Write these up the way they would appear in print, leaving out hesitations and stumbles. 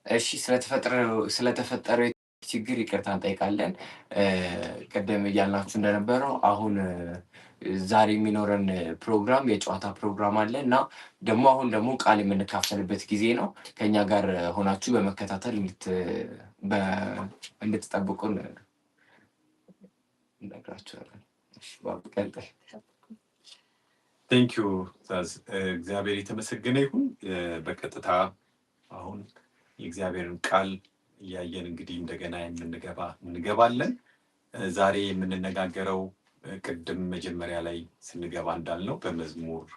እሺ ስለተፈጠረው ችግር ይቅርታ እንጠይቃለን። ቀደም እያልናችሁ እንደነበረው አሁን ዛሬ የሚኖረን ፕሮግራም የጨዋታ ፕሮግራም አለ እና አሁን ደግሞ ቃል የምንካፈልበት ጊዜ ነው። ከኛ ጋር ሆናችሁ በመከታተል እንድትጠብቁን እነግራችኋለን። ቀጥል። ቴንኪዩ እግዚአብሔር የተመሰገነ ይሁን። በቀጥታ አሁን የእግዚአብሔርን ቃል እያየን እንግዲህ እንደገና እንገባለን። ዛሬ የምንነጋገረው ቅድም መጀመሪያ ላይ ስንገባ እንዳልነው በመዝሙር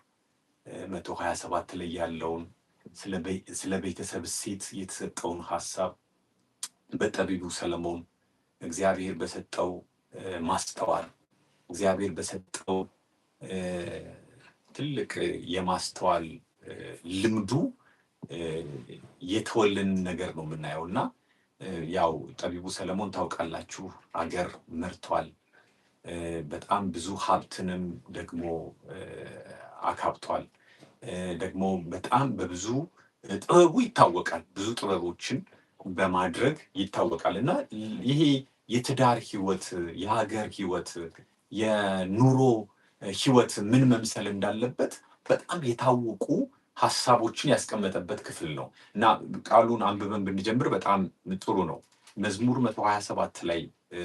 127 ላይ ያለውን ስለ ቤተሰብ እሴት የተሰጠውን ሐሳብ በጠቢቡ ሰለሞን እግዚአብሔር በሰጠው ማስተዋል እግዚአብሔር በሰጠው ትልቅ የማስተዋል ልምዱ የተወልን ነገር ነው የምናየው እና ያው ጠቢቡ ሰለሞን ታውቃላችሁ አገር መርቷል። በጣም ብዙ ሀብትንም ደግሞ አካብቷል። ደግሞ በጣም በብዙ ጥበቡ ይታወቃል። ብዙ ጥበቦችን በማድረግ ይታወቃል እና ይሄ የትዳር ህይወት፣ የሀገር ህይወት፣ የኑሮ ህይወት ምን መምሰል እንዳለበት በጣም የታወቁ ሐሳቦችን ያስቀመጠበት ክፍል ነው እና ቃሉን አንብበን ብንጀምር በጣም ጥሩ ነው። መዝሙር 127 ላይ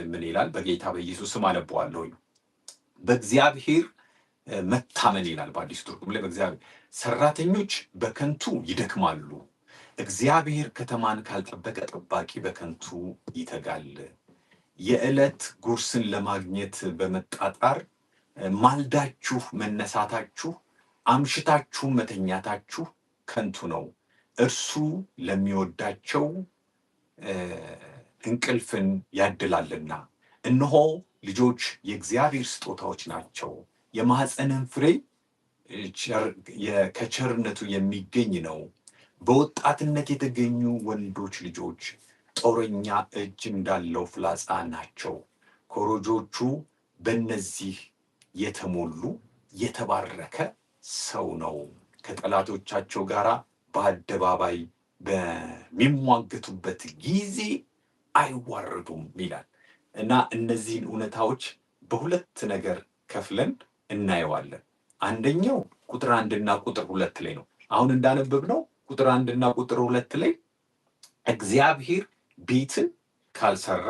ምን ይላል? በጌታ በኢየሱስ ስም አነበዋለሁ። በእግዚአብሔር መታመን ይላል በአዲስ ትርጉም ላይ። በእግዚአብሔር ሰራተኞች በከንቱ ይደክማሉ፣ እግዚአብሔር ከተማን ካልጠበቀ ጠባቂ በከንቱ ይተጋል። የዕለት ጉርስን ለማግኘት በመጣጣር ማልዳችሁ መነሳታችሁ አምሽታችሁ መተኛታችሁ ከንቱ ነው። እርሱ ለሚወዳቸው እንቅልፍን ያድላልና። እነሆ ልጆች የእግዚአብሔር ስጦታዎች ናቸው፣ የማኅፀንን ፍሬ ከቸርነቱ የሚገኝ ነው። በወጣትነት የተገኙ ወንዶች ልጆች ጦረኛ እጅ እንዳለው ፍላጻ ናቸው። ኮረጆቹ በእነዚህ የተሞሉ የተባረከ ሰው ነው። ከጠላቶቻቸው ጋር በአደባባይ በሚሟገቱበት ጊዜ አይዋረዱም ይላል እና እነዚህን እውነታዎች በሁለት ነገር ከፍለን እናየዋለን። አንደኛው ቁጥር 1 እና ቁጥር 2 ላይ ነው። አሁን እንዳነበብነው ቁጥር 1 እና ቁጥር 2 ላይ እግዚአብሔር ቤትን ካልሰራ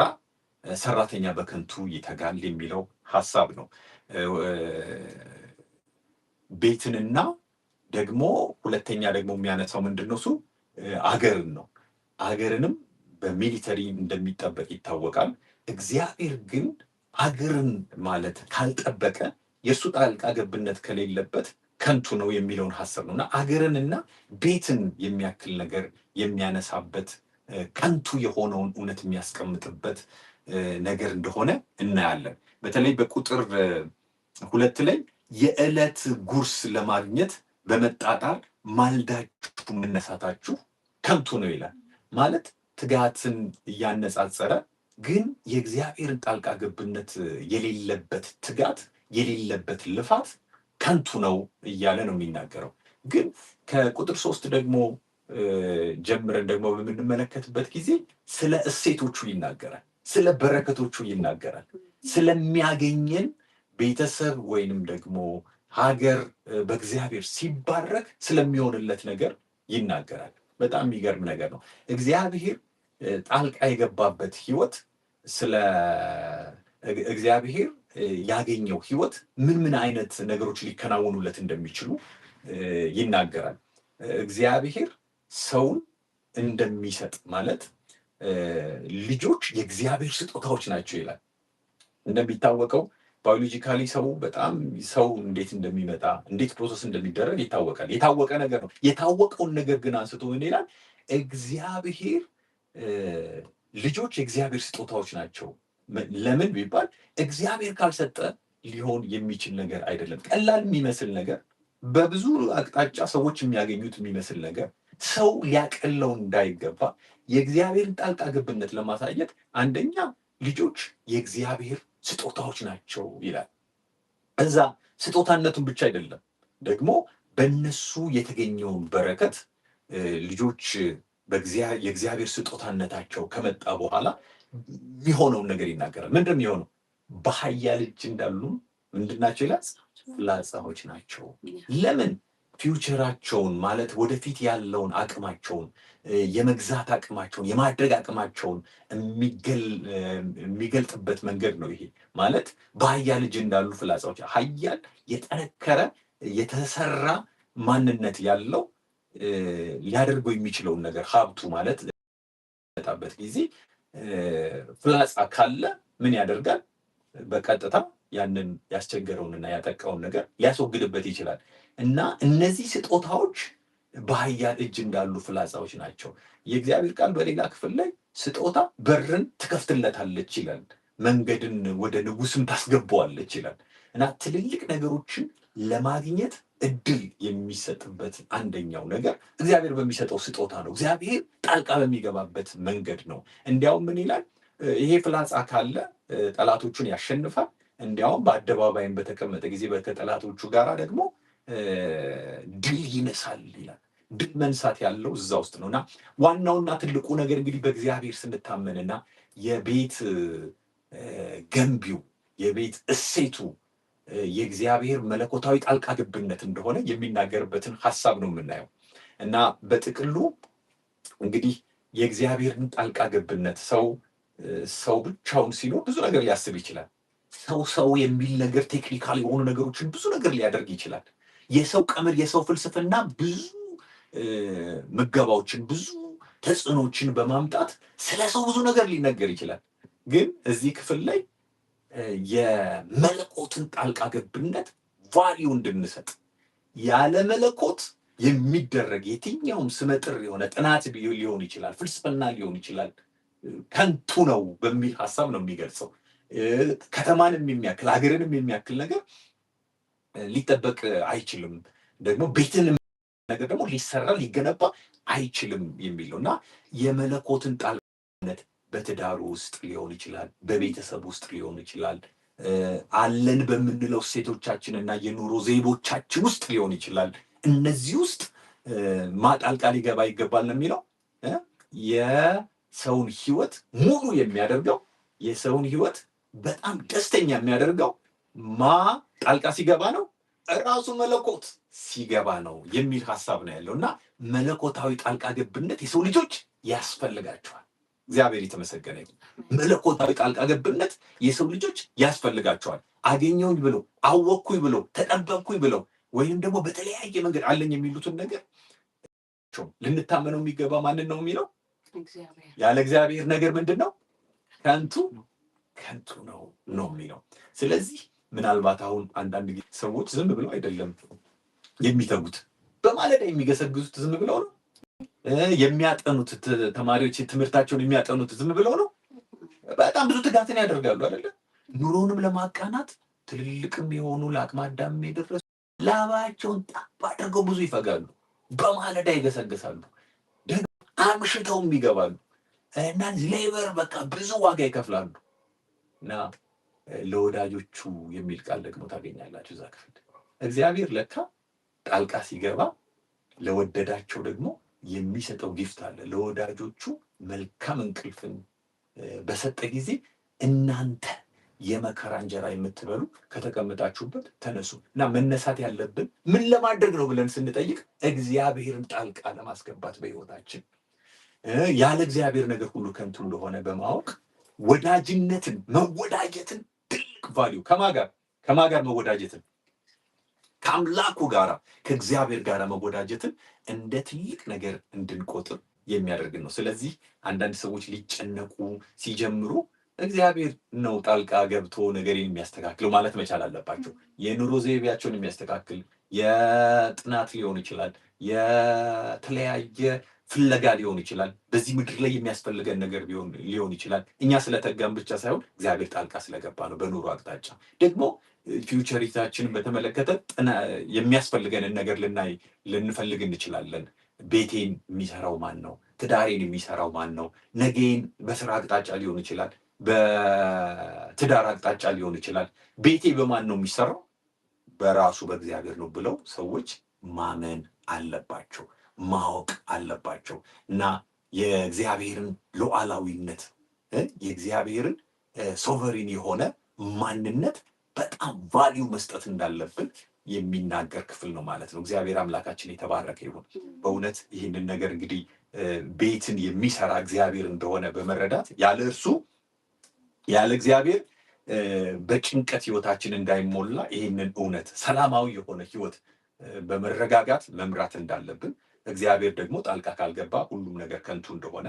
ሰራተኛ በከንቱ ይተጋል የሚለው ሐሳብ ነው። ቤትንና ደግሞ ሁለተኛ ደግሞ የሚያነሳው ምንድነው? እሱ አገርን ነው። አገርንም በሚሊተሪ እንደሚጠበቅ ይታወቃል። እግዚአብሔር ግን አገርን ማለት ካልጠበቀ የእሱ ጣልቃ ገብነት ከሌለበት ከንቱ ነው የሚለውን ሐሳብ ነው እና አገርንና ቤትን የሚያክል ነገር የሚያነሳበት ከንቱ የሆነውን እውነት የሚያስቀምጥበት ነገር እንደሆነ እናያለን። በተለይ በቁጥር 2 ላይ የዕለት ጉርስ ለማግኘት በመጣጣር ማልዳችሁ መነሳታችሁ ከንቱ ነው ይላል። ማለት ትጋትን እያነጻጸረ ግን የእግዚአብሔርን ጣልቃ ገብነት የሌለበት ትጋት የሌለበት ልፋት ከንቱ ነው እያለ ነው የሚናገረው። ግን ከቁጥር 3 ደግሞ ጀምረን ደግሞ በምንመለከትበት ጊዜ ስለ እሴቶቹ ይናገራል፣ ስለ በረከቶቹ ይናገራል፣ ስለሚያገኘን ቤተሰብ ወይንም ደግሞ ሀገር በእግዚአብሔር ሲባረክ ስለሚሆንለት ነገር ይናገራል። በጣም የሚገርም ነገር ነው። እግዚአብሔር ጣልቃ የገባበት ህይወት፣ ስለ እግዚአብሔር ያገኘው ህይወት ምን አይነት ነገሮች ሊከናወኑለት እንደሚችሉ ይናገራል። እግዚአብሔር ሰውን እንደሚሰጥ ማለት ልጆች የእግዚአብሔር ስጦታዎች ናቸው ይላል። እንደሚታወቀው ባዮሎጂካሊ ሰው እንዴት እንደሚመጣ እንዴት ፕሮሰስ እንደሚደረግ ይታወቃል። የታወቀ ነገር ነው። የታወቀውን ነገር ግን አንስቶ ምን ይላል? እግዚአብሔር ልጆች የእግዚአብሔር ስጦታዎች ናቸው። ለምን ቢባል እግዚአብሔር ካልሰጠ ሊሆን የሚችል ነገር አይደለም። ቀላል የሚመስል ነገር፣ በብዙ አቅጣጫ ሰዎች የሚያገኙት የሚመስል ነገር ሰው ሊያቀለው እንዳይገባ የእግዚአብሔርን ጣልቃ ገብነት ለማሳየት አንደኛ ልጆች የእግዚአብሔር ስጦታዎች ናቸው ይላል። እዛ ስጦታነቱን ብቻ አይደለም ደግሞ በእነሱ የተገኘውን በረከት ልጆች የእግዚአብሔር ስጦታነታቸው ከመጣ በኋላ የሚሆነውን ነገር ይናገራል። ምንድን የሚሆነው? በኃያል እጅ እንዳሉ ምንድናቸው ይላል? ፍላጻዎች ናቸው። ለምን? ፊውቸራቸውን ማለት ወደፊት ያለውን አቅማቸውን፣ የመግዛት አቅማቸውን፣ የማድረግ አቅማቸውን የሚገልጥበት መንገድ ነው። ይሄ ማለት በኃያል እጅ እንዳሉ ፍላጻዎች፣ ኃያል የጠነከረ የተሰራ ማንነት ያለው ሊያደርገው የሚችለውን ነገር ሀብቱ ማለት በጣበት ጊዜ ፍላጻ ካለ ምን ያደርጋል? በቀጥታ ያንን ያስቸገረውንና ያጠቃውን ነገር ሊያስወግድበት ይችላል። እና እነዚህ ስጦታዎች በኃያል እጅ እንዳሉ ፍላጻዎች ናቸው። የእግዚአብሔር ቃል በሌላ ክፍል ላይ ስጦታ በርን ትከፍትለታለች ይላል፣ መንገድን ወደ ንጉስም ታስገባዋለች ይላል። እና ትልልቅ ነገሮችን ለማግኘት እድል የሚሰጥበት አንደኛው ነገር እግዚአብሔር በሚሰጠው ስጦታ ነው። እግዚአብሔር ጣልቃ በሚገባበት መንገድ ነው። እንዲያውም ምን ይላል? ይሄ ፍላጻ ካለ ጠላቶቹን ያሸንፋል። እንዲያውም በአደባባይም በተቀመጠ ጊዜ ከጠላቶቹ ጋር ደግሞ ድል ይነሳል ይላል። ድል መንሳት ያለው እዛ ውስጥ ነው። እና ዋናውና ትልቁ ነገር እንግዲህ በእግዚአብሔር ስንታመንና የቤት ገንቢው የቤት እሴቱ የእግዚአብሔር መለኮታዊ ጣልቃ ገብነት እንደሆነ የሚናገርበትን ሀሳብ ነው የምናየው። እና በጥቅሉ እንግዲህ የእግዚአብሔርን ጣልቃ ገብነት ሰው ብቻውን ሲኖር ብዙ ነገር ሊያስብ ይችላል። ሰው የሚል ነገር ቴክኒካል የሆኑ ነገሮችን ብዙ ነገር ሊያደርግ ይችላል። የሰው ቀመር፣ የሰው ፍልስፍና ብዙ ምገባዎችን፣ ብዙ ተጽዕኖችን በማምጣት ስለ ሰው ብዙ ነገር ሊነገር ይችላል። ግን እዚህ ክፍል ላይ የመለኮትን ጣልቃ ገብነት ቫሊዩ እንድንሰጥ ያለ መለኮት የሚደረግ የትኛውም ስመጥር የሆነ ጥናት ሊሆን ይችላል፣ ፍልስፍና ሊሆን ይችላል፣ ከንቱ ነው በሚል ሀሳብ ነው የሚገልጸው። ከተማንም የሚያክል ሀገርንም የሚያክል ነገር ሊጠበቅ አይችልም። ደግሞ ቤትንም ነገር ደግሞ ሊሰራ ሊገነባ አይችልም የሚል ነው። እና የመለኮትን ጣልቃነት በትዳሩ ውስጥ ሊሆን ይችላል፣ በቤተሰብ ውስጥ ሊሆን ይችላል፣ አለን በምንለው ሴቶቻችንና የኑሮ ዘይቤዎቻችን ውስጥ ሊሆን ይችላል። እነዚህ ውስጥ ጣልቃ ሊገባ ይገባል ነው የሚለው። የሰውን ሕይወት ሙሉ የሚያደርገው የሰውን ሕይወት በጣም ደስተኛ የሚያደርገው ጣልቃ ሲገባ ነው? ራሱ መለኮት ሲገባ ነው የሚል ሀሳብ ነው ያለው። እና መለኮታዊ ጣልቃ ገብነት የሰው ልጆች ያስፈልጋቸዋል። እግዚአብሔር የተመሰገነ ይሁን። መለኮታዊ ጣልቃ ገብነት የሰው ልጆች ያስፈልጋቸዋል። አገኘውኝ ብለው፣ አወቅኩኝ ብለው፣ ተጠበቅኩኝ ብለው ወይም ደግሞ በተለያየ መንገድ አለኝ የሚሉትን ነገር ልንታመነው የሚገባ ማንን ነው የሚለው? ያለ እግዚአብሔር ነገር ምንድን ነው? ከንቱ ነው የሚለው። ስለዚህ ምናልባት አሁን አንዳንድ ጊዜ ሰዎች ዝም ብለው አይደለም የሚተጉት፣ በማለዳ የሚገሰግሱት ዝም ብለው ነው። የሚያጠኑት ተማሪዎች ትምህርታቸውን የሚያጠኑት ዝም ብለው ነው። በጣም ብዙ ትጋትን ያደርጋሉ አይደለ? ኑሮንም ለማቃናት ትልልቅም የሆኑ ለአቅመ አዳም የደረሱ ላባቸውን ጣብ አድርገው ብዙ ይፈጋሉ። በማለዳ ይገሰግሳሉ፣ ደግሞ አምሽተውም ይገባሉ እና ሌበር በቃ ብዙ ዋጋ ይከፍላሉ። እና ለወዳጆቹ የሚል ቃል ደግሞ ታገኛላችሁ እዛ ክፍል። እግዚአብሔር ለካ ጣልቃ ሲገባ ለወደዳቸው ደግሞ የሚሰጠው ጊፍት አለ። ለወዳጆቹ መልካም እንቅልፍን በሰጠ ጊዜ እናንተ የመከራ እንጀራ የምትበሉ ከተቀመጣችሁበት ተነሱ። እና መነሳት ያለብን ምን ለማድረግ ነው ብለን ስንጠይቅ እግዚአብሔርን ጣልቃ ለማስገባት በሕይወታችን ያለ እግዚአብሔር ነገር ሁሉ ከንቱ እንደሆነ በማወቅ ወዳጅነትን፣ መወዳጀትን ትልቅ ቫሊዩ ከማጋር መወዳጀትን ከአምላኩ ጋራ ከእግዚአብሔር ጋር መወዳጀትን እንደ ትልቅ ነገር እንድንቆጥር የሚያደርግን ነው። ስለዚህ አንዳንድ ሰዎች ሊጨነቁ ሲጀምሩ እግዚአብሔር ነው ጣልቃ ገብቶ ነገርን የሚያስተካክለው ማለት መቻል አለባቸው። የኑሮ ዘይቤያቸውን የሚያስተካክል የጥናት ሊሆን ይችላል፣ የተለያየ ፍለጋ ሊሆን ይችላል፣ በዚህ ምድር ላይ የሚያስፈልገን ነገር ሊሆን ይችላል። እኛ ስለተጋም ብቻ ሳይሆን እግዚአብሔር ጣልቃ ስለገባ ነው። በኑሮ አቅጣጫ ደግሞ ፊውቸሪታችንን በተመለከተ የሚያስፈልገንን ነገር ልንፈልግ እንችላለን። ቤቴን የሚሰራው ማን ነው? ትዳሬን የሚሰራው ማን ነው? ነገን በስራ አቅጣጫ ሊሆን ይችላል፣ በትዳር አቅጣጫ ሊሆን ይችላል። ቤቴ በማን ነው የሚሰራው? በራሱ በእግዚአብሔር ነው ብለው ሰዎች ማመን አለባቸው፣ ማወቅ አለባቸው እና የእግዚአብሔርን ሉዓላዊነት የእግዚአብሔርን ሶቨሪን የሆነ ማንነት በጣም ቫሊዩ መስጠት እንዳለብን የሚናገር ክፍል ነው ማለት ነው። እግዚአብሔር አምላካችን የተባረከ ይሁን። በእውነት ይህንን ነገር እንግዲህ ቤትን የሚሰራ እግዚአብሔር እንደሆነ በመረዳት ያለ እርሱ ያለ እግዚአብሔር በጭንቀት ህይወታችን እንዳይሞላ ይህንን እውነት ሰላማዊ የሆነ ህይወት በመረጋጋት መምራት እንዳለብን እግዚአብሔር ደግሞ ጣልቃ ካልገባ ሁሉም ነገር ከንቱ እንደሆነ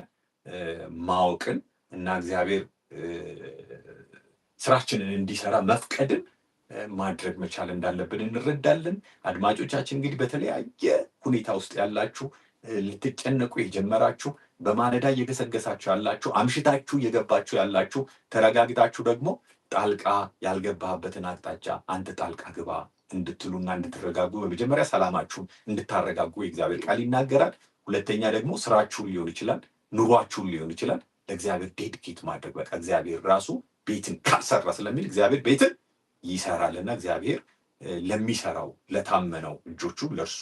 ማወቅን እና እግዚአብሔር ስራችንን እንዲሰራ መፍቀድን ማድረግ መቻል እንዳለብን እንረዳለን። አድማጮቻችን እንግዲህ በተለያየ ሁኔታ ውስጥ ያላችሁ ልትጨነቁ የጀመራችሁ በማለዳ እየገሰገሳችሁ ያላችሁ አምሽታችሁ እየገባችሁ ያላችሁ ተረጋግጣችሁ ደግሞ ጣልቃ ያልገባበትን አቅጣጫ አንተ ጣልቃ ግባ እንድትሉና እንድትረጋጉ በመጀመሪያ ሰላማችሁን እንድታረጋጉ የእግዚአብሔር ቃል ይናገራል። ሁለተኛ ደግሞ ስራችሁን ሊሆን ይችላል፣ ኑሯችሁን ሊሆን ይችላል ለእግዚአብሔር ዴዲኬት ማድረግ። በቃ እግዚአብሔር ራሱ ቤትን ካልሰራ ስለሚል እግዚአብሔር ቤትን ይሰራልና እግዚአብሔር ለሚሰራው ለታመነው እጆቹ ለእርሱ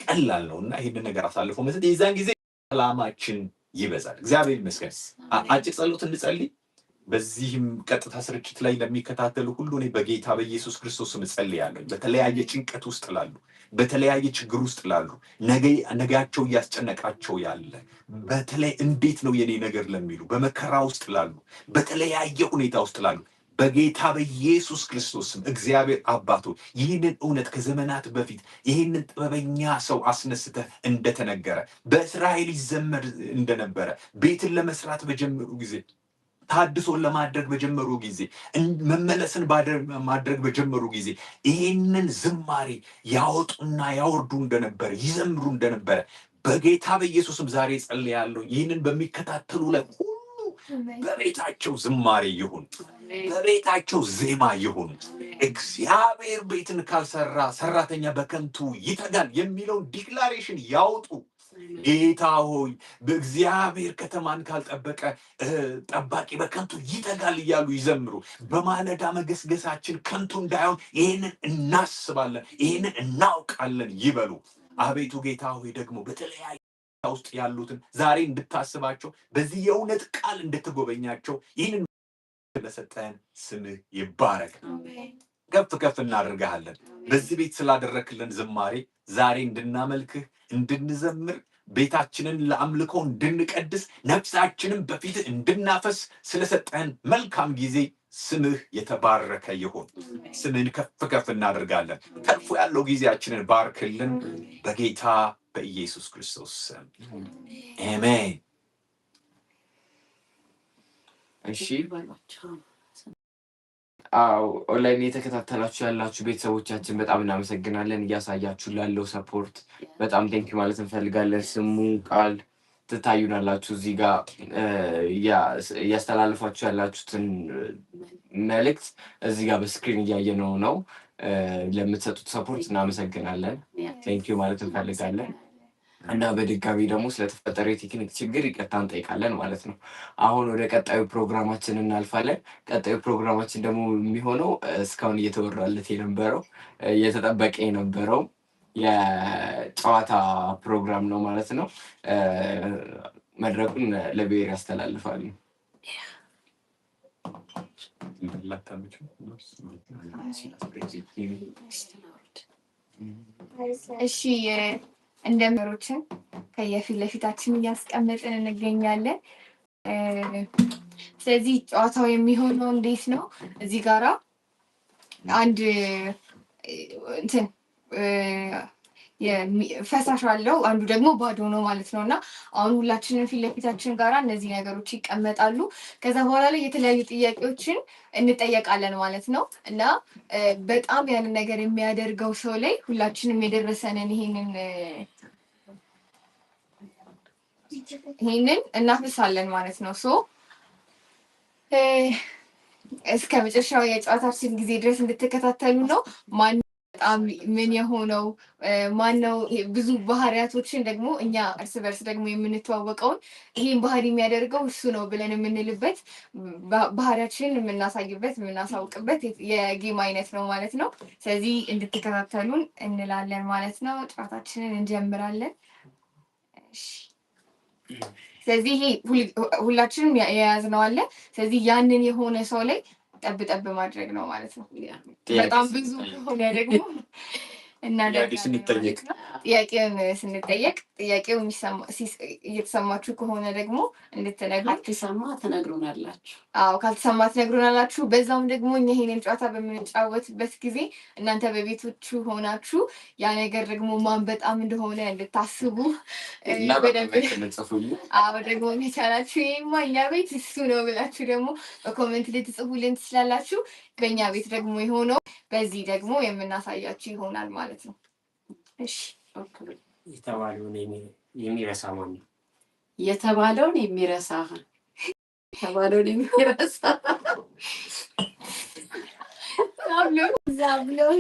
ቀላል ነው እና ይህንን ነገር አሳልፎ መስጠት የዛን ጊዜ ሰላማችን ይበዛል። እግዚአብሔር ይመስገን። አጭር ጸሎት እንጸልይ። በዚህም ቀጥታ ስርጭት ላይ ለሚከታተሉ ሁሉ እኔ በጌታ በኢየሱስ ክርስቶስ ስም እጸልያለሁ። በተለያየ ጭንቀት ውስጥ ላሉ፣ በተለያየ ችግር ውስጥ ላሉ፣ ነጋቸው እያስጨነቃቸው ያለ በተለይ እንዴት ነው የኔ ነገር ለሚሉ፣ በመከራ ውስጥ ላሉ፣ በተለያየ ሁኔታ ውስጥ ላሉ በጌታ በኢየሱስ ክርስቶስ ስም እግዚአብሔር አባቶ ይህንን እውነት ከዘመናት በፊት ይህንን ጥበበኛ ሰው አስነስተህ እንደተነገረ በእስራኤል ይዘመር እንደነበረ ቤትን ለመስራት በጀመሩ ጊዜ ታድሶን ለማድረግ በጀመሩ ጊዜ መመለስን ማድረግ በጀመሩ ጊዜ ይህንን ዝማሬ ያወጡና ያወርዱ እንደነበረ ይዘምሩ እንደነበረ በጌታ በኢየሱስም ዛሬ ጸልያለሁ። ይህንን በሚከታተሉ ላይ ሁሉ በቤታቸው ዝማሬ ይሁን፣ በቤታቸው ዜማ ይሁን። እግዚአብሔር ቤትን ካልሰራ ሰራተኛ በከንቱ ይተጋል የሚለውን ዲክላሬሽን ያውጡ። ጌታ ሆይ በእግዚአብሔር ከተማን ካልጠበቀ ጠባቂ በከንቱ ይተጋል እያሉ ይዘምሩ። በማለዳ መገስገሳችን ከንቱ እንዳይሆን ይህንን እናስባለን፣ ይህንን እናውቃለን ይበሉ። አቤቱ ጌታ ሆይ ደግሞ በተለያየ ውስጥ ያሉትን ዛሬ እንድታስባቸው በዚህ የእውነት ቃል እንድትጎበኛቸው ይህንን ለሰጠን ስምህ ይባረክ። ከፍ ከፍ እናደርግሃለን። በዚህ ቤት ስላደረክልን ዝማሬ ዛሬ እንድናመልክህ እንድንዘምር ቤታችንን ለአምልኮ እንድንቀድስ ነፍሳችንን በፊት እንድናፈስ ስለሰጠን መልካም ጊዜ ስምህ የተባረከ ይሁን። ስምህን ከፍ ከፍ እናደርጋለን። ተርፎ ያለው ጊዜያችንን ባርክልን በጌታ በኢየሱስ ክርስቶስ ስም አሜን። እሺ ኦንላይን የተከታተላችሁ ያላችሁ ቤተሰቦቻችን በጣም እናመሰግናለን። እያሳያችሁ ላለው ሰፖርት በጣም ቴንኪ ማለት እንፈልጋለን። ስሙ ቃል ትታዩናላችሁ። እዚህ ጋር እያስተላለፋችሁ ያላችሁትን መልእክት እዚህ ጋር በስክሪን እያየነው ነው። ለምትሰጡት ሰፖርት እናመሰግናለን። ቴንኪ ማለት እንፈልጋለን እና በድጋሚ ደግሞ ስለተፈጠረው የቴክኒክ ችግር ይቅርታ እንጠይቃለን ማለት ነው። አሁን ወደ ቀጣዩ ፕሮግራማችን እናልፋለን። ቀጣዩ ፕሮግራማችን ደግሞ የሚሆነው እስካሁን እየተወራለት የነበረው እየተጠበቀ የነበረው የጨዋታ ፕሮግራም ነው ማለት ነው። መድረኩን ለብሔር ያስተላልፋሉ። እሺ እንደ መሮችን ከየፊት ለፊታችን እያስቀመጥን እንገኛለን። ስለዚህ ጨዋታው የሚሆነው እንዴት ነው? እዚህ ጋራ አንድ እንትን ፈሳሽ አለው፣ አንዱ ደግሞ ባዶ ነው ማለት ነው። እና አሁን ሁላችንም ፊት ለፊታችን ጋራ እነዚህ ነገሮች ይቀመጣሉ። ከዛ በኋላ ላይ የተለያዩ ጥያቄዎችን እንጠየቃለን ማለት ነው። እና በጣም ያንን ነገር የሚያደርገው ሰው ላይ ሁላችንም የደረሰንን ይሄንን እናፍሳለን ማለት ነው። እስከ መጨረሻው የጨዋታችን ጊዜ ድረስ እንድትከታተሉ ነው። ማን በጣም ምን የሆነው ማነው ብዙ ባህሪያቶችን ደግሞ እኛ እርስ በርስ ደግሞ የምንተዋወቀውን ይሄን ባህሪ የሚያደርገው እሱ ነው ብለን የምንልበት ባህሪያችንን የምናሳይበት የምናሳውቅበት የጌም አይነት ነው ማለት ነው። ስለዚህ እንድትከታተሉን እንላለን ማለት ነው። ጨዋታችንን እንጀምራለን። ስለዚህ ይሄ ሁላችንም የያዝነው አለ። ስለዚህ ያንን የሆነ ሰው ላይ ጠብ ጠብ ማድረግ ነው ማለት ነው። በጣም ብዙ ከሆነ ደግሞ ጥያቄውን ስንጠየቅ ጥያቄው እየተሰማችሁ ከሆነ ደግሞ እንድትነግሩ። ካልተሰማ ትነግሩናላችሁ። አዎ ካልተሰማ ትነግሩናላችሁ። በዛውም ደግሞ እኛ ይሄንን ጨዋታ በምንጫወትበት ጊዜ እናንተ በቤቶቹ ሆናችሁ ያ ነገር ደግሞ ማን በጣም እንደሆነ እንድታስቡ ደግሞ ከቻላችሁ ይሄማ እኛ ቤት እሱ ነው ብላችሁ ደግሞ በኮሜንት ልትጽፉልን ትችላላችሁ። በእኛ ቤት ደግሞ የሆነው በዚህ ደግሞ የምናሳያችሁ ይሆናል ማለት ነው። እሺ የተባለውን የሚረሳ ማን ነው? የተባለውን የሚረሳ ዛብሎን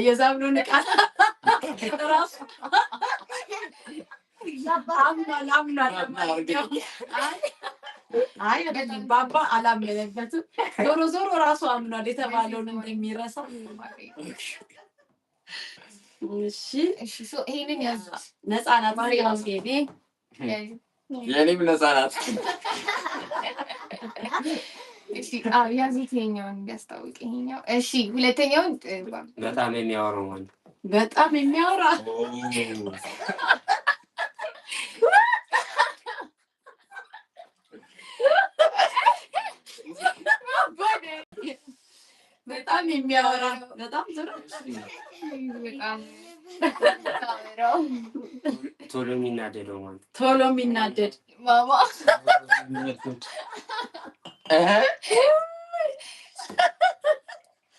የዛብሎን ቃል ራሱ አይ አይደለም ባባ አላመነበትም። ዞሮ ዞሮ ራሱ አምኗል የተባለውን እንደሚረሳ። እሺ ይሄንን ያዙት። ነፃ ናት ማርያም ጌቤ የኔም ነፃ ናት። እሺ ያዙት። ይሄኛውን ቢያስታውቅ ይሄኛው። እሺ ሁለተኛውን በጣም የሚያወራው ማለት በጣም የሚያወራ በጣም የሚያወራ በጣም ቶሎ የሚናደደው ማለት ቶሎ የሚናደድ ማማ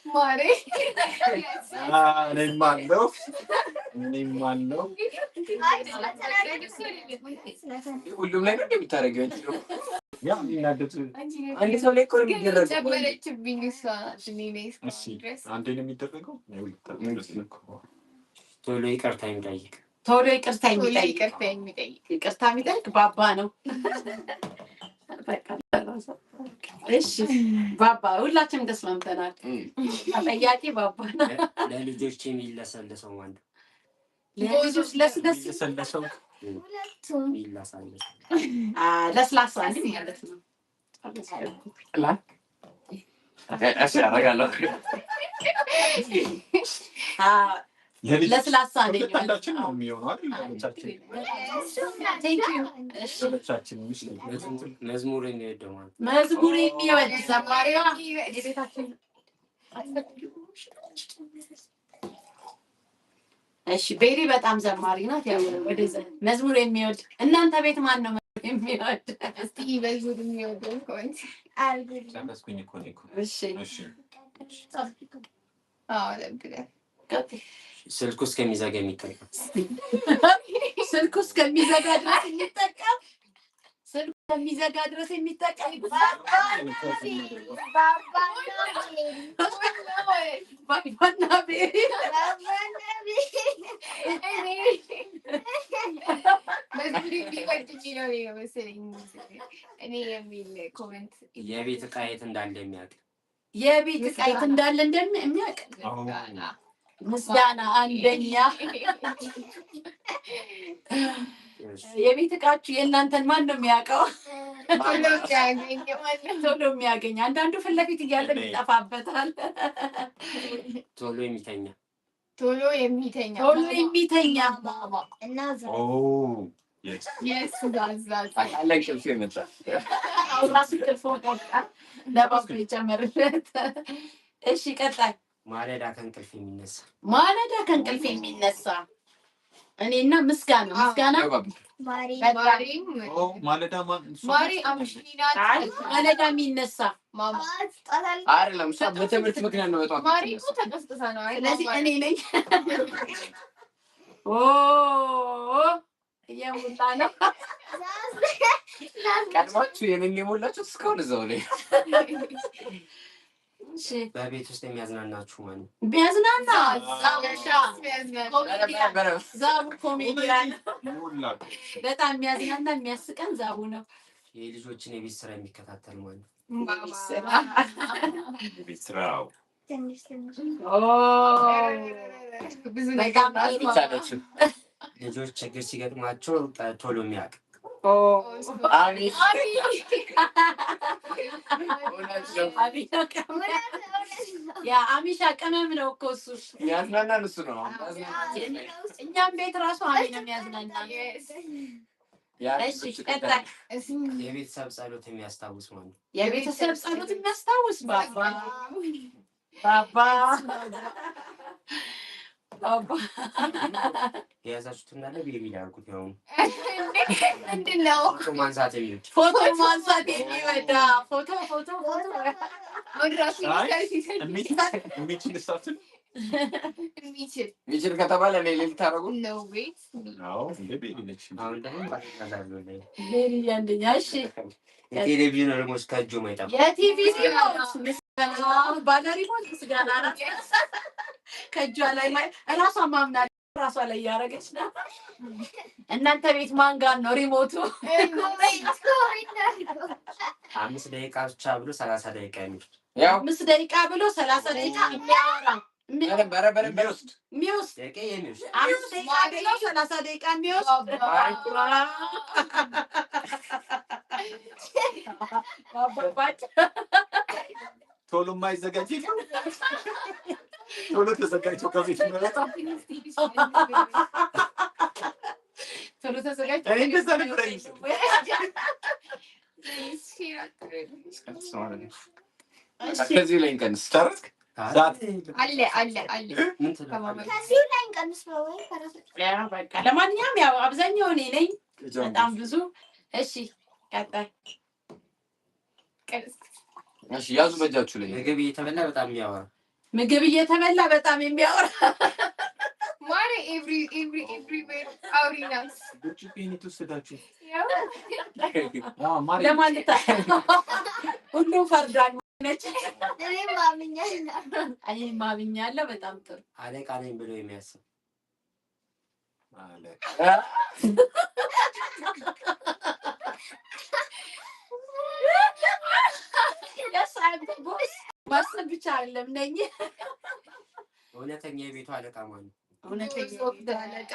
ማሬ እኔም አለው ሁሉም ላይ ነው እንደምታደርገው አንድ ሰው ላይ እኮ ነው የሚደረገው። ጨመረችብኝ እሷ አንዴ ነው የሚደረገው። ቶሎ ይቅርታ የሚጠይቅ ይቅርታ የሚጠይቅ ባባ ነው። እሺ ባባ ሁላችንም ተስማምተናል። ጠያቂ ባባ ነው። ለልጆች የሚለሰልሰው ማለት ነው። ለልጆች ለስለሰው ለስላሳ ማለት ነው። ለስላሳ ነው የሚሆነው አይደል? መዝሙር የሚወደው ማለት መዝሙር የሚወድ ዘማሪዋ የቤታችን። እሺ ቤሪ በጣም ዘማሪ ናት። ያው ወደዛ መዝሙር የሚወድ እናንተ ቤት ማን ነው የሚወድ? እስቲ መዝሙር የሚወድ ኮንት ታስኩኝ እኮ ነው። እሺ ስልኩ እስከሚዘጋ የሚጠቀም ስልኩ እስከሚዘጋ ድረስ የሚጠቀም ስልኩ እስከሚዘጋ ድረስ የሚጠቀም ባባና ቤሪ የቤት ዕቃ የት እንዳለ የሚያውቅ የቤት ዕቃ የት እንዳለ የሚያውቅ ምስጋና አንደኛ። የቤት ዕቃችሁ የእናንተን ማን ነው የሚያውቀው? ቶሎ የሚያገኝ አንዳንዱ ፊት ለፊት እያለ ይጠፋበታል። ቶሎ የሚተኛ ራሱ ቅልፎ ለባሱ የጨመርለት። እሺ ቀጣይ ማለዳ ከእንቅልፍ የሚነሳ እኔና ምስጋና ማለዳ የሚነሳ አይደለም። እሷ በትምህርት ምክንያት ነው በጣም ስለዚህ እኔ ነኝ። እየሞላ ነው። ቀድማችሁ የኔን የሞላችሁ እስካሁን እዛው ላይ በቤት ውስጥ የሚያዝናናችሁ ማን ነው? የሚያዝናና ዛቡ ኮሜዲያን በጣም የሚያዝናና የሚያስቀን ዛቡ ነው። የልጆችን የቤት ስራ የሚከታተል ማን ነው? ቤት ስራው ልጆች ችግር ሲገጥማቸው ቶሎ የሚያውቅ አሚሻ ቅመም ነው እኮ እሱ ያዝናናል። እሱ ነው እኛም ቤት ራሱ አሚ ነው የሚያዝናና። የቤተሰብ ጸሎት የሚያስታውስ ማለት ነው። የቤተሰብ ጸሎት የሚያስታውስ ባባ የያዛችሁት እንዳለ ቤቢ ላልኩት ያው ምንድን ነው ማንሳት የሚሉት ፎቶ ማንሳት የሚወዳ ፎቶ የሚችል ከተባለ ሌላ ልታረጉ ነው ቤት አሁን ደግሞ አንደኛ እሺ የቴሌቪዥን ሪሞት ከእጁ ማይጠፋ የቲቪ ሪሞት ባለሪሞት ምስጋና ናት። ከእጇ ላይ እራሷ ማምና ራሷ ላይ እያደረገች ነው። እናንተ ቤት ማን ጋር ነው ሪሞቱ? 5 ደቂቃ ብቻ ብሎ 30 ደቂቃ የሚወስድ 5 ደቂቃ ብሎ 30 ደቂቃ የሚያወራ የሚወስድ 5 ደቂቃ ብሎ 30 ደቂቃ የሚወስድ ቶሎ የማይዘጋጅ ቶሎ ተዘጋጅቶ ከቤት መጣ ቶሎ ተዘጋጅቶ እንደዛ ነበር ከዚህ ላይ እንቀንስ። ጨረስክ? አለ ከዚሁ ላይ እንቀንስ ነው ወይ? በቃ ለማንኛውም ያው አብዛኛው እኔ ነኝ በጣም ብዙ። እሺ ቀጣይ እሺ ያዙ በእጃችሁ ላይ ምግብ እየተበላ በጣም የሚያወራ ምግብ እየተበላ በጣም የሚያወራ ማሪ ኤቭሪዌር አውሪናስ ለማለት ሁሉም ፈርዳኝ ነች። እኔ ማምኛለሁ። በጣም ጥሩ አለቃ ነኝ ብሎ የሚያስብ ማሰብ ብቻ አይደለም ነኝ። እውነተኛ የቤቱ አለቃ ማን ነው? እውነተኛ የቤቱ አለቃ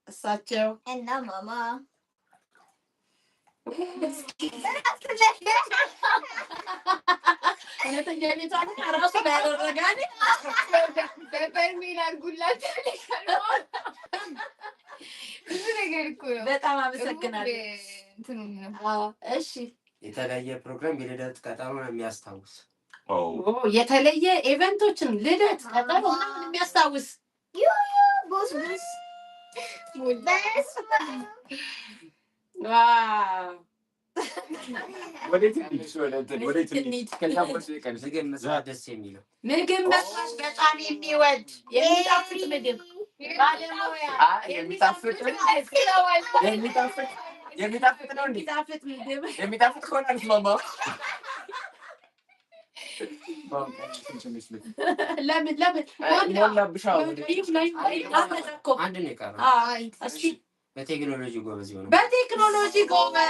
እሳቸው እና ማማ እውነተኛ የቤቱ አለቃ ራሱ ላይ ያደረጋል። በበርሜል አድርጉላት። ብዙ ነገር እኮ ነው። በጣም አመሰግናለሁ። እሺ የተለየ ፕሮግራም የልደት ቀጠሮ የሚያስታውስ የተለየ ኢቨንቶችን ልደት ቀጠሮ ምናምን የሚያስታውስ ቦስ ምግብ መስራት ደስ የሚለው ምግብ መስራት በጣም የሚወድ የሚጣፍጥ ምግብ ባለሙያ የሚጣፍጥ ነው እንዴ? የሚጣፍጥ ምግብ የሚጣፍጥ ከሆነ አልስማማም። ለምን ሞላብሻ አንድ ነው የቀረው። እስኪ በቴክኖሎጂ ጎበዝ ይሆናል። በቴክኖሎጂ ጎበዝ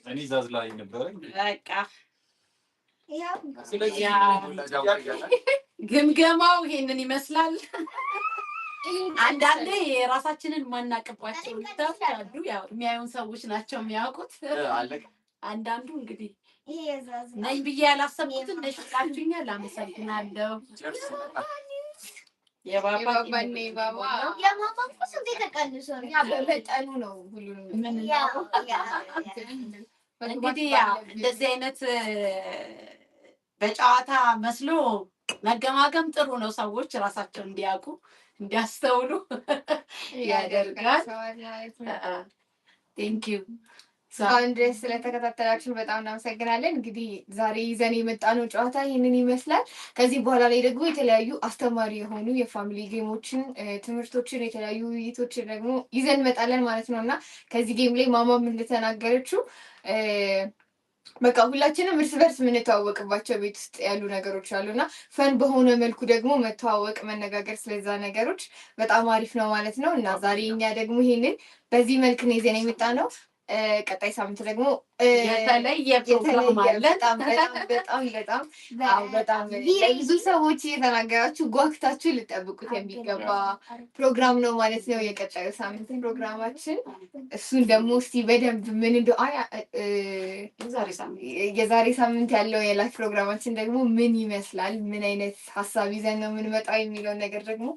እኔ ዛዝ ላይ ነበረ። ግምገማው ይሄንን ይመስላል። አንዳንዴ የራሳችንን ማናቅባቸው ልታዎች አሉ። ያው የሚያዩን ሰዎች ናቸው የሚያውቁት። አንዳንዱ እንግዲህ ነኝ ብዬ ያላሰብኩትን ነሽቃችሁኛል። አመሰግናለሁ። በመጠኑ ነው ሁሉንም እንግዲህ እንደዚህ አይነት በጨዋታ መስሎ መገማገም ጥሩ ነው። ሰዎች ራሳቸውን እንዲያውቁ እንዲያስተውሉ ያደርጋል። ቴንክ ዩ እስካሁን ድረስ ስለተከታተላችሁን በጣም እናመሰግናለን። እንግዲህ ዛሬ ይዘን የመጣነው ጨዋታ ይህንን ይመስላል። ከዚህ በኋላ ላይ ደግሞ የተለያዩ አስተማሪ የሆኑ የፋሚሊ ጌሞችን፣ ትምህርቶችን፣ የተለያዩ ውይይቶችን ደግሞ ይዘን እንመጣለን ማለት ነው እና ከዚህ ጌም ላይ ማማም እንደተናገረችው በቃ ሁላችንም እርስ በርስ የምንተዋወቅባቸው ቤት ውስጥ ያሉ ነገሮች አሉ እና ፈን በሆነ መልኩ ደግሞ መተዋወቅ፣ መነጋገር ስለዛ ነገሮች በጣም አሪፍ ነው ማለት ነው እና ዛሬ እኛ ደግሞ ይሄንን በዚህ መልክ ነው ይዘን የመጣ ነው። ቀጣይ ሳምንት ደግሞ የተለየ ፕሮግራም አለ። በጣም ብዙ ሰዎች እየተናገራችሁ ጓግታችሁ ልጠብቁት የሚገባ ፕሮግራም ነው ማለት ነው የቀጣዩ ሳምንት ፕሮግራማችን። እሱን ደግሞ እስቲ በደንብ ምን እንደው የዛሬ ሳምንት ያለው የላይፍ ፕሮግራማችን ደግሞ ምን ይመስላል፣ ምን አይነት ሀሳብ ይዘን ነው የምንመጣው የሚለውን ነገር ደግሞ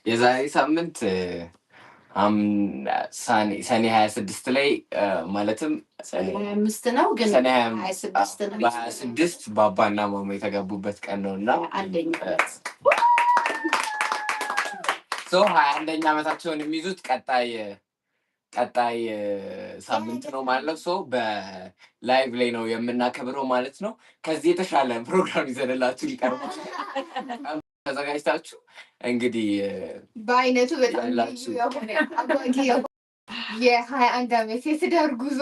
የዛሬ ሳምንት ሰኔ 26 ላይ ማለትም ሰኔ 25 ነው ግን ሰኔ 26 ነው። በ26 ባባና ማማ የተጋቡበት ቀን ነው እና 21ኛ ዓመታቸውን የሚይዙት ቀጣይ ሳምንት ነው ማለት ነው። በላይቭ ላይ ነው የምናከብረው ማለት ነው። ከዚህ የተሻለ ፕሮግራም ይዘንላችሁ ይቀርባል። ተዘጋጅታችሁ እንግዲህ በአይነቱ በጣም የ21 ዓመት የትዳር ጉዞ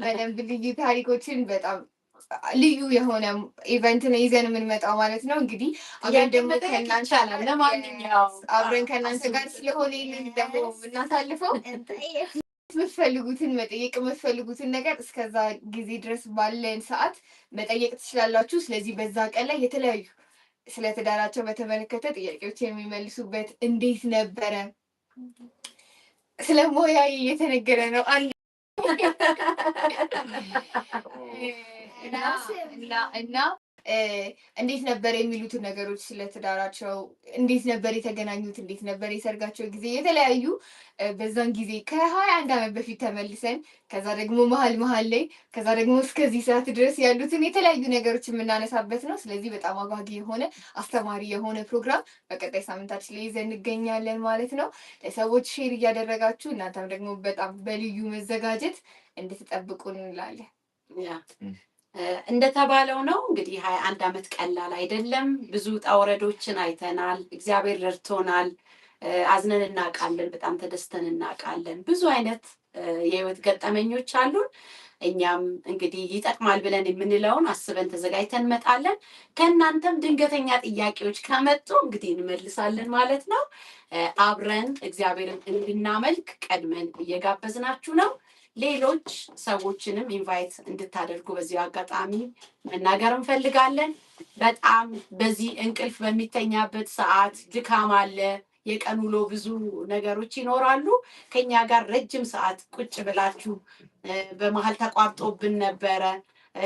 በደንብ ልዩ ታሪኮችን በጣም ልዩ የሆነ ኢቨንት ነው ይዘን የምንመጣው ማለት ነው። እንግዲህ አብረን ደግሞ ከእናንተ ጋር ስለሆነ ይህንን ደግሞ የምናሳልፈው የምትፈልጉትን መጠየቅ የምትፈልጉትን ነገር እስከዛ ጊዜ ድረስ ባለን ሰዓት መጠየቅ ትችላላችሁ። ስለዚህ በዛ ቀን ላይ የተለያዩ ስለ ትዳራቸው በተመለከተ ጥያቄዎች የሚመልሱበት እንዴት ነበረ ስለ ሞያዬ እየተነገረ ነው እና እንዴት ነበር የሚሉትን ነገሮች ስለ ትዳራቸው፣ እንዴት ነበር የተገናኙት፣ እንዴት ነበር የሰርጋቸው ጊዜ፣ የተለያዩ በዛን ጊዜ ከ21 ዓመት በፊት ተመልሰን ከዛ ደግሞ መሀል ላይ ከዛ ደግሞ እስከዚህ ሰዓት ድረስ ያሉትን የተለያዩ ነገሮች የምናነሳበት ነው። ስለዚህ በጣም አጓጊ የሆነ አስተማሪ የሆነ ፕሮግራም በቀጣይ ሳምንታችን ላይ ይዘን እንገኛለን ማለት ነው። ለሰዎች ሼር እያደረጋችሁ እናንተም ደግሞ በጣም በልዩ መዘጋጀት እንድትጠብቁ እንላለን። እንደተባለው ነው እንግዲህ 21 ዓመት ቀላል አይደለም። ብዙ ውጣ ውረዶችን አይተናል። እግዚአብሔር ረድቶናል። አዝነን እናውቃለን፣ በጣም ተደስተን እናውቃለን። ብዙ አይነት የህይወት ገጠመኞች አሉን። እኛም እንግዲህ ይጠቅማል ብለን የምንለውን አስበን ተዘጋጅተን እንመጣለን። ከእናንተም ድንገተኛ ጥያቄዎች ከመጡ እንግዲህ እንመልሳለን ማለት ነው። አብረን እግዚአብሔርን እንድናመልክ ቀድመን እየጋበዝናችሁ ነው። ሌሎች ሰዎችንም ኢንቫይት እንድታደርጉ በዚህ አጋጣሚ መናገር እንፈልጋለን። በጣም በዚህ እንቅልፍ በሚተኛበት ሰዓት ድካም አለ። የቀን ውሎ ብዙ ነገሮች ይኖራሉ። ከኛ ጋር ረጅም ሰዓት ቁጭ ብላችሁ በመሀል ተቋርጦብን ነበረ።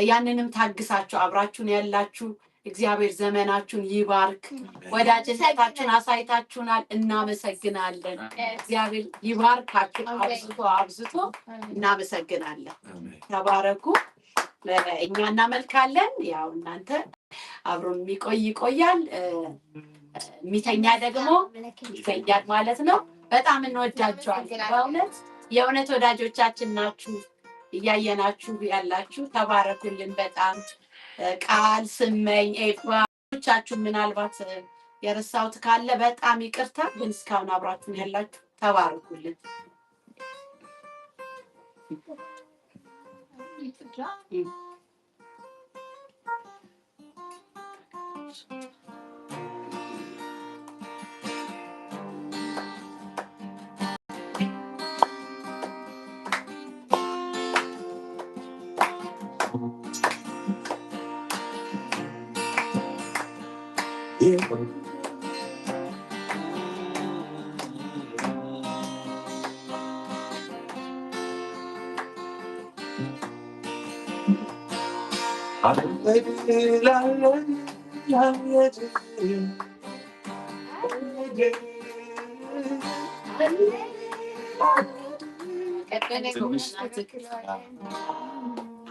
ያንንም ታግሳችሁ አብራችሁን ያላችሁ እግዚአብሔር ዘመናችሁን ይባርክ። ወዳጅነታችሁን አሳይታችሁናል፣ እናመሰግናለን። እግዚአብሔር ይባርካችሁ አብዝቶ እናመሰግናለን። ተባረኩ። እኛ እናመልካለን። ያው እናንተ አብሮን የሚቆይ ይቆያል፣ የሚተኛ ደግሞ ይተኛል ማለት ነው። በጣም እንወዳችኋለን። በእውነት የእውነት ወዳጆቻችን ናችሁ። እያየናችሁ ያላችሁ ተባረኩልን። በጣም ቃል ስመኝ ኤፋቻችሁ ምናልባት የረሳሁት ካለ በጣም ይቅርታ፣ ግን እስካሁን አብራችሁን ያላችሁ ተባረኩልን።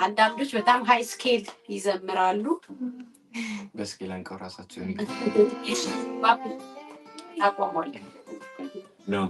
አንዳንዶች በጣም ሃይ ስኬል ይዘምራሉ። በስኬል አንቀው ራሳቸውን አቆሟል ነው